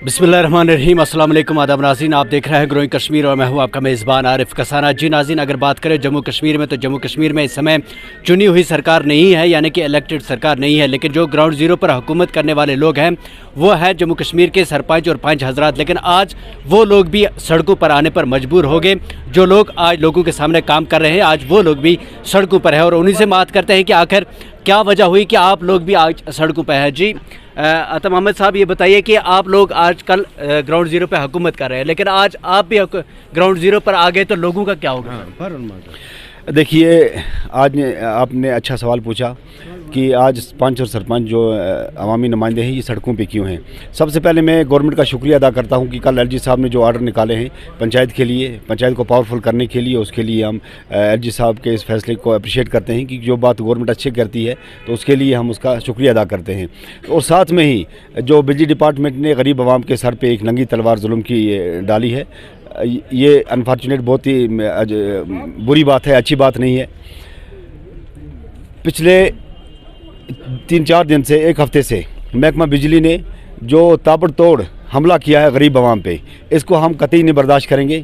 बिस्मिल्लाहिर्रहमानिर्रहीम, अस्सलाम वालेकुम, आदाब नाज़रीन। आप देख रहे हैं ग्रोइंग कश्मीर और मैं हूं आपका मेज़बान आरिफ कसाना। जी नाज़रीन, अगर बात करें जम्मू कश्मीर में तो जम्मू कश्मीर में इस समय चुनी हुई सरकार नहीं है, यानी कि इलेक्टेड सरकार नहीं है। लेकिन जो ग्राउंड ज़ीरो पर हुकूमत करने वाले लोग हैं वो हैं जम्मू कश्मीर के सरपंच और पंच हजरात। लेकिन आज वो लोग भी सड़कों पर आने पर मजबूर हो गए। जो लोग आज लोगों के सामने काम कर रहे हैं, आज वो लोग भी सड़कों पर है और उन्हीं से बात करते हैं कि आखिर क्या वजह हुई कि आप लोग भी आज सड़कों पर हैं। जी अता मोहम्मद साहब, ये बताइए कि आप लोग आजकल ग्राउंड ज़ीरो पे हुकूमत कर रहे हैं, लेकिन आज आप भी ग्राउंड ज़ीरो पर आ गए तो लोगों का क्या होगा? देखिए, आज आपने अच्छा सवाल पूछा कि आज पंच और सरपंच जो अवामी नुमाइंदे हैं ये सड़कों पे क्यों हैं। सबसे पहले मैं गवर्नमेंट का शुक्रिया अदा करता हूँ कि कल एलजी साहब ने जो आर्डर निकाले हैं पंचायत के लिए, पंचायत को पावरफुल करने के लिए, उसके लिए हम एलजी साहब के इस फैसले को अप्रिशिएट करते हैं कि जो बात गवर्नमेंट अच्छी करती है तो उसके लिए हम उसका शुक्रिया अदा करते हैं। और साथ में ही जो बिजली डिपार्टमेंट ने गरीब आवाम के सर पर एक नंगी तलवार जुल्म की डाली है, ये अनफॉर्चुनेट बहुत ही बुरी बात है, अच्छी बात नहीं है। पिछले 3-4 दिन से, एक हफ़्ते से महकमा बिजली ने जो ताबड़तोड़ हमला किया है गरीब आवाम पे, इसको हम कतई नहीं बर्दाश्त करेंगे।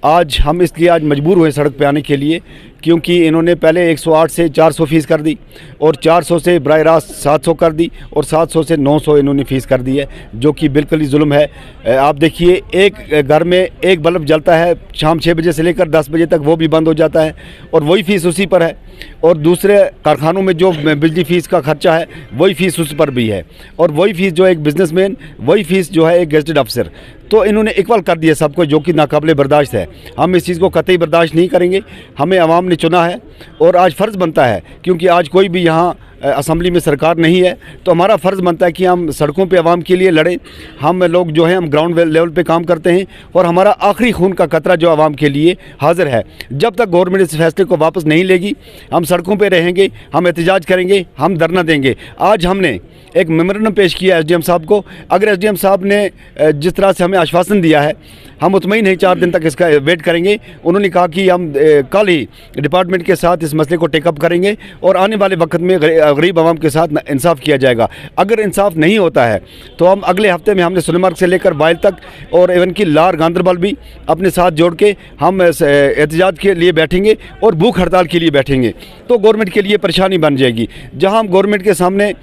आज हम इसलिए आज मजबूर हुए सड़क पे आने के लिए क्योंकि इन्होंने पहले 108 से 400 फ़ीस कर दी और 400 से बराह रास्त 700 कर दी और 700 से 900 इन्होंने फ़ीस कर दी है, जो कि बिल्कुल ही जुल्म है। आप देखिए, एक घर में एक बल्ब जलता है शाम 6 बजे से लेकर 10 बजे तक, वो भी बंद हो जाता है और वही फ़ीस उसी पर है। और दूसरे कारखानों में जो बिजली फ़ीस का खर्चा है वही फ़ीस उस पर भी है, और वही फ़ीस जो है एक बिजनेसमैन, वही फ़ीस जो है एक गेजेटेड अफसर। तो इन्होंने इक्वल कर दिया सबको, जो कि नाकाबिले बर्दाश्त है। हम इस चीज़ को कतई बर्दाश्त नहीं करेंगे। हमें आवाम ने चुना है और आज फ़र्ज़ बनता है, क्योंकि आज कोई भी यहाँ असम्बली में सरकार नहीं है, तो हमारा फ़र्ज़ बनता है कि हम सड़कों पे आवाम के लिए लड़ें। हम लोग जो हैं हम ग्राउंड लेवल पे काम करते हैं और हमारा आखिरी खून का कतरा जो आवाम के लिए हाजिर है। जब तक गवर्नमेंट इस फैसले को वापस नहीं लेगी हम सड़कों पे रहेंगे, हम एहतजाज करेंगे, हम धरना देंगे। आज हमने एक मेमोरेंडम पेश किया एसडीएम साहब को। अगर एसडीएम साहब ने जिस तरह से हमें आश्वासन दिया है, हम मुतमईन हैं 4 दिन तक इसका वेट करेंगे। उन्होंने कहा कि हम कल ही डिपार्टमेंट के साथ इस मसले को टेकअप करेंगे और आने वाले वक्त में गरीब आवाम के साथ इंसाफ किया जाएगा। अगर इंसाफ नहीं होता है तो हम अगले हफ्ते में हमने सोनमर्ग से लेकर बाइल तक और इवन की लार गांदरबल भी अपने साथ जोड़ के हम एहतजाज के लिए बैठेंगे और भूख हड़ताल के लिए बैठेंगे। तो गवर्नमेंट के लिए परेशानी बन जाएगी। जहाँ हम गवर्नमेंट के सामने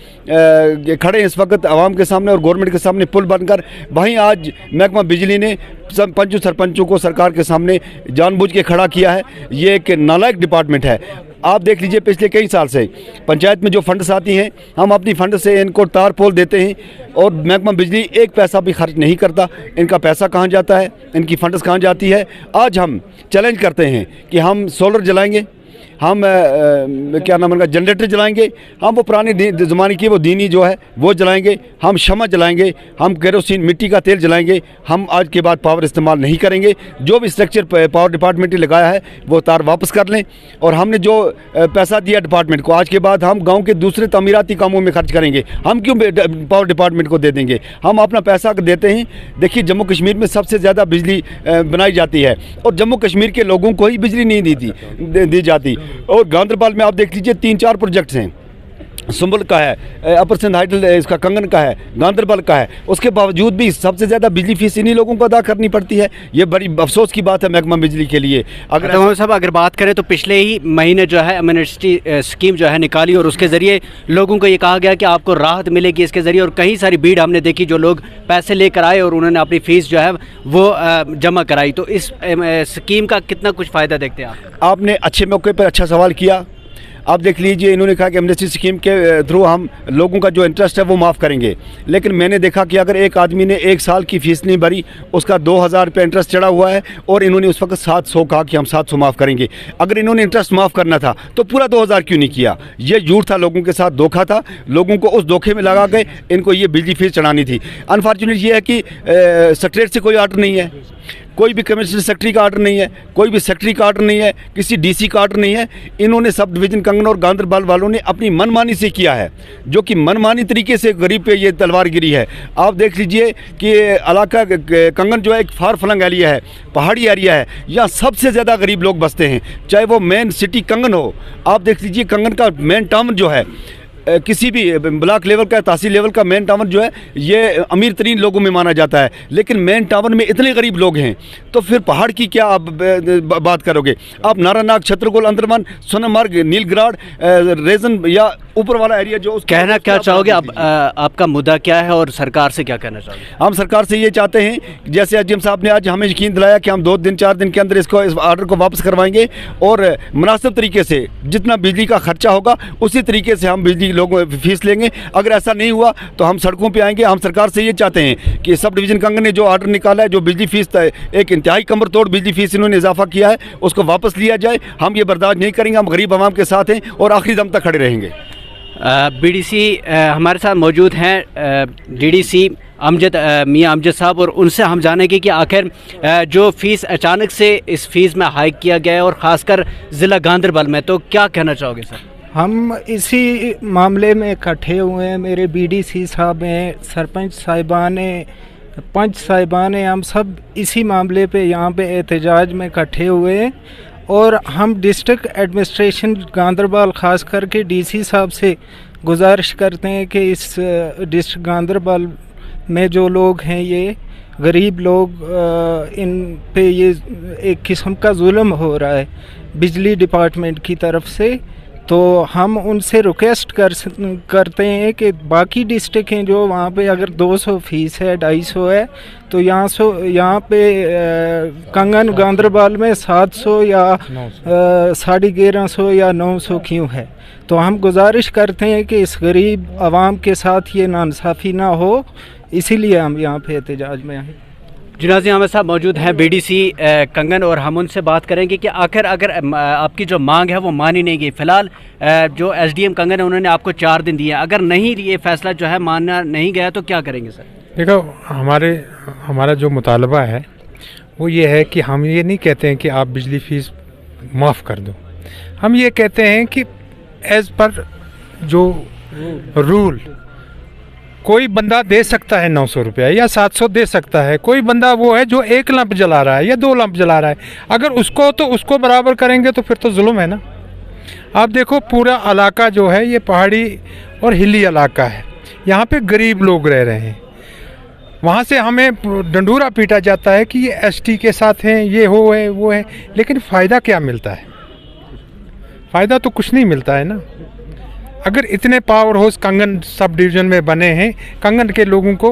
खड़े हैं इस वक्त आवाम के सामने और गवर्नमेंट के सामने पुल बनकर, वहीं आज महकमा बिजली ने पंचों सरपंचों को सरकार के सामने जानबूझ के खड़ा किया है। ये एक नालायक डिपार्टमेंट है। आप देख लीजिए, पिछले कई साल से पंचायत में जो फंड्स आती हैं हम अपनी फंड से इनको तार पोल देते हैं और महकमा बिजली एक पैसा भी खर्च नहीं करता। इनका पैसा कहाँ जाता है, इनकी फंड्स कहाँ जाती है। आज हम चैलेंज करते हैं कि हम सोलर जलाएंगे, हम क्या नाम है जनरेटर जलाएंगे, हम वो पुराने ज़माने की वो दीनी जो है वो जलाएंगे, हम शमा जलाएंगे, हम केरोसिन मिट्टी का तेल जलाएंगे। हम आज के बाद पावर इस्तेमाल नहीं करेंगे। जो भी स्ट्रक्चर पावर डिपार्टमेंट ने लगाया है वो तार वापस कर लें और हमने जो पैसा दिया डिपार्टमेंट को, आज के बाद हम गाँव के दूसरे तमीराती कामों में खर्च करेंगे। हम क्यों पावर डिपार्टमेंट को दे देंगे? हम अपना पैसा देते हैं। देखिए, जम्मू कश्मीर में सबसे ज़्यादा बिजली बनाई जाती है और जम्मू कश्मीर के लोगों को ही बिजली नहीं दी जाती। और गांदरबल में आप देख लीजिए 3-4 प्रोजेक्ट्स हैं। सुंबल का है, अपर सिंध हाइडल इसका कंगन का है, गांदरबल का है। उसके बावजूद भी सबसे ज़्यादा बिजली फीस इन्हीं लोगों को अदा करनी पड़ती है। ये बड़ी अफसोस की बात है महकमा बिजली के लिए। अगर बात करें तो पिछले ही महीने जो है एमनेस्टी स्कीम जो है निकाली और उसके ज़रिए लोगों को ये कहा गया कि आपको राहत मिलेगी इसके ज़रिए, और कई सारी भीड़ हमने देखी जो लोग पैसे लेकर आए और उन्होंने अपनी फ़ीस जो है वो जमा कराई। तो इस स्कीम का कितना कुछ फ़ायदा देखते हैं आप? आपने अच्छे मौके पर अच्छा सवाल किया। आप देख लीजिए, इन्होंने कहा कि एमनेस्टी स्कीम के थ्रू हम लोगों का जो इंटरेस्ट है वो माफ़ करेंगे, लेकिन मैंने देखा कि अगर एक आदमी ने 1 साल की फ़ीस नहीं भरी, उसका 2000 रुपये इंटरेस्ट चढ़ा हुआ है और इन्होंने उस वक्त 700 कहा कि हम 700 माफ़ करेंगे। अगर इन्होंने इंटरेस्ट माफ़ करना था तो पूरा 2000 क्यों नहीं किया? ये झूठ था, लोगों के साथ धोखा था। लोगों को उस धोखे में लगा के इनको ये बिजली फीस चढ़ानी थी। अनफॉर्चुनेट ये है कि स्टेट से कोई आर्डर नहीं है, कोई भी कमिश्नर सेक्रेटरी का आर्डर नहीं है, कोई भी सेक्रेटरी का आर्डर नहीं है, किसी डीसी का आर्डर नहीं है। इन्होंने सब डिवीज़न कंगन और गांदरबल वालों ने अपनी मनमानी से किया है, जो कि मनमानी तरीके से गरीब पे ये तलवारगिरी है। आप देख लीजिए कि इलाका कंगन जो है एक फार फ्लंग एरिया है, पहाड़ी एरिया है, यहाँ सबसे ज़्यादा गरीब लोग बसते हैं, चाहे वो मेन सिटी कंगन हो। आप देख लीजिए कंगन का मेन टाउन जो है किसी भी ब्लॉक लेवल का, तहसील लेवल का मेन टाउन जो है ये अमीर तरीन लोगों में माना जाता है, लेकिन मेन टाउन में इतने गरीब लोग हैं, तो फिर पहाड़ की क्या आप बात करोगे? आप नारानाग, छत्रगोल, अंदरमान, सोनमर्ग, नीलग्राड रीजन या ऊपर वाला एरिया जो कहना क्या चाहोगे आप? आपका मुद्दा क्या है और सरकार से क्या कहना चाहोगे? हम सरकार से ये चाहते हैं, जैसे एसडीएम साहब ने आज हमें यकीन दिलाया कि हम 2 दिन 4 दिन के अंदर इस ऑर्डर को वापस करवाएंगे और मुनासिब तरीके से जितना बिजली का खर्चा होगा उसी तरीके से हम बिजली लोगों फीस लेंगे। अगर ऐसा नहीं हुआ तो हम सड़कों पे आएंगे। हम सरकार से ये चाहते हैं कि सब डिवीज़न कंगन ने जो ऑर्डर निकाला है, जो बिजली फीस एक इंतहाई कमर तोड़ बिजली फीस इन्होंने इजाफा किया है, उसको वापस लिया जाए। हम ये बर्दाश्त नहीं करेंगे, हम गरीब आवाम के साथ हैं और आखिरी दम तक खड़े रहेंगे। बीडीसी हमारे साथ मौजूद हैं डीडीसी मियां अमजद साहब, और उनसे हम जानेंगे कि आखिर जो फ़ीस अचानक से इस फीस में हाइक किया गया है और ख़ासकर ज़िला गांदरबल में, तो क्या कहना चाहोगे सर? हम इसी मामले में इकट्ठे हुए हैं। मेरे बीडीसी साहब हैं, सरपंच साहिबान हैं, पंच साहिबान हैं, हम सब इसी मामले पे यहाँ पे एहतजाज में इकट्ठे हुए हैं। और हम डिस्ट्रिक्ट एडमिनिस्ट्रेशन गांदरबल ख़ास करके डीसी साहब से गुजारिश करते हैं कि इस डिस्ट्रिक्ट गांदरबल में जो लोग हैं, ये गरीब लोग, इन पे ये एक किस्म का जुल्म हो रहा है बिजली डिपार्टमेंट की तरफ से। तो हम उनसे रिक्वेस्ट करते हैं कि बाकी डिस्ट्रिक्ट हैं जो वहाँ पे अगर 200 फीस है, 250 है, तो यहाँ पे कंगन गांदरबल में 700 या 1150 या 900 क्यों है? तो हम गुजारिश करते हैं कि इस गरीब आवाम के साथ ये नाइंसाफ़ी ना हो, इसीलिए हम यहाँ पे एहतजाज में आए। जुनाज़ी अहमद साहब मौजूद हैं बीडीसी कंगन, और हम उनसे बात करेंगे कि आखिर अगर आपकी जो मांग है वो मानी नहीं गई। फ़िलहाल जो एसडीएम कंगन है उन्होंने आपको 4 दिन दिए, अगर नहीं ये फैसला जो है मानना नहीं गया तो क्या करेंगे सर? देखो, हमारा जो मुतालबा है वो ये है कि हम ये नहीं कहते हैं कि आप बिजली फ़ीस माफ़ कर दो। हम ये कहते हैं कि एज़ पर जो रूल कोई बंदा दे सकता है 900 रुपया या 700 दे सकता है। कोई बंदा वो है जो 1 लंप जला रहा है या 2 लंप जला रहा है, अगर उसको बराबर करेंगे तो फिर तो जुल्म है ना। आप देखो, पूरा इलाका जो है ये पहाड़ी और हिली इलाका है, यहाँ पे गरीब लोग रह रहे हैं। वहाँ से हमें डंडूरा पीटा जाता है कि ये एसटी के साथ हैं, ये है वो है, लेकिन फ़ायदा क्या मिलता है? फ़ायदा तो कुछ नहीं मिलता है ना। अगर इतने पावर हाउस कंगन सब डिवीज़न में बने हैं, कंगन के लोगों को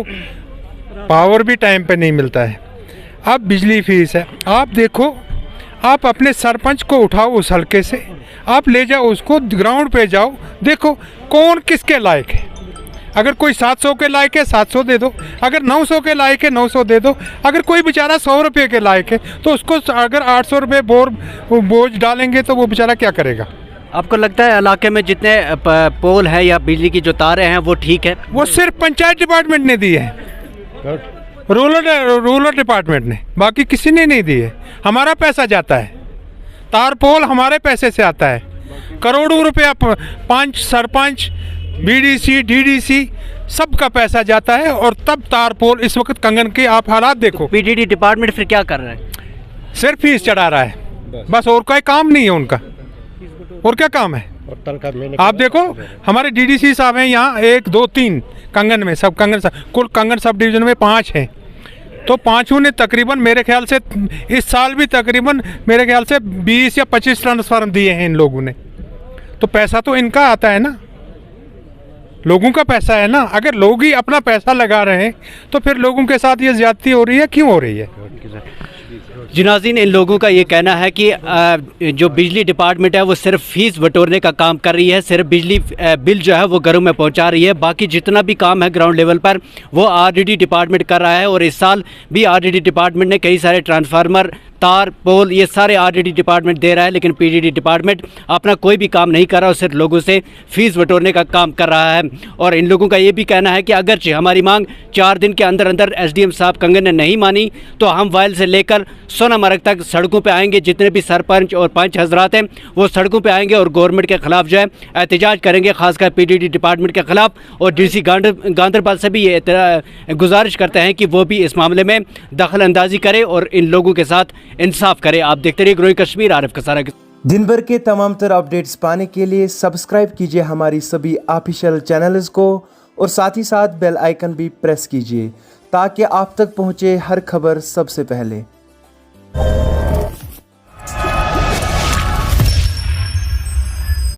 पावर भी टाइम पे नहीं मिलता है। अब बिजली फीस है, आप देखो, आप अपने सरपंच को उठाओ उस हल्के से, आप ले जाओ उसको ग्राउंड पे जाओ, देखो कौन किसके लायक है। अगर कोई 700 के लायक है 700 दे दो, अगर 900 के लायक है 900 दे दो, अगर कोई बेचारा 100 रुपये के लायक है तो उसको अगर 800 रुपये बोझ डालेंगे तो वो बेचारा क्या करेगा? आपको लगता है इलाके में जितने पोल है या बिजली की जो तारें हैं वो ठीक है? वो सिर्फ पंचायत डिपार्टमेंट ने दी है, रूरल डिपार्टमेंट ने, बाकी किसी ने नहीं दी है। हमारा पैसा जाता है, तार पोल हमारे पैसे से आता है, करोड़ों रुपया पंच, सरपंच, बीडीसी, डीडीसी सबका पैसा जाता है, और तब तार पोल इस वक्त कंगन के आप हालात देखो। पीडीडी डिपार्टमेंट फिर क्या कर रहा है? सिर्फ फीस चढ़ा रहा है बस, और कोई काम नहीं है उनका। और क्या काम है? आप देखो, हमारे डीडीसी साहब हैं यहाँ 1 2 3 कंगन में, सब कंगन कुल कंगन सब डिवीज़न में 5 हैं, तो 5 ने तकरीबन मेरे ख्याल से इस साल भी तकरीबन मेरे ख्याल से 20 या 25 ट्रांसफार्मर दिए हैं इन लोगों ने। तो पैसा तो इनका आता है ना, लोगों का पैसा है ना। अगर लोग ही अपना पैसा लगा रहे हैं तो फिर लोगों के साथ ये ज्यादती हो रही है, क्यों हो रही है? जी नाज़रीन, इन लोगों का ये कहना है कि जो बिजली डिपार्टमेंट है वो सिर्फ फीस बटोरने का काम कर रही है, सिर्फ बिजली बिल जो है वो घरों में पहुंचा रही है, बाकी जितना भी काम है ग्राउंड लेवल पर वो आरडीडी डिपार्टमेंट कर रहा है। और इस साल भी आरडीडी डिपार्टमेंट ने कई सारे ट्रांसफार्मर, तार, पोल, ये सारे आरडीडी डिपार्टमेंट दे रहा है, लेकिन पीडीडी डिपार्टमेंट अपना कोई भी काम नहीं कर रहा और सिर्फ लोगों से फीस बटोरने का काम कर रहा है। और इन लोगों का ये भी कहना है कि अगरचे हमारी मांग 4 दिन के अंदर अंदर एसडीएम साहब कंगन ने नहीं मानी तो हम वाइल से लेकर सोनामर्ग तक सड़कों पे आएंगे। जितने भी सरपंच और पंच हजरात हैं वो सड़कों पे आएंगे और गवर्नमेंट के खिलाफ जो है एहतजाज करेंगे, खासकर पीडीडी डिपार्टमेंट के खिलाफ। और डीसी गांदरबल से भी ये गुजारिश करते हैं कि वो भी इस मामले में दखल अंदाजी करे और इन लोगों के साथ इंसाफ करे। आप देखते रहिए ग्रोइंग कश्मीर, आरिफ कसारा के। दिन भर के तमाम तर अपडेट्स पाने के लिए सब्सक्राइब कीजिए हमारी सभी ऑफिशियल चैनल्स को और साथ ही साथ बेल आइकन भी प्रेस कीजिए ताकि आप तक पहुंचे हर खबर सबसे पहले।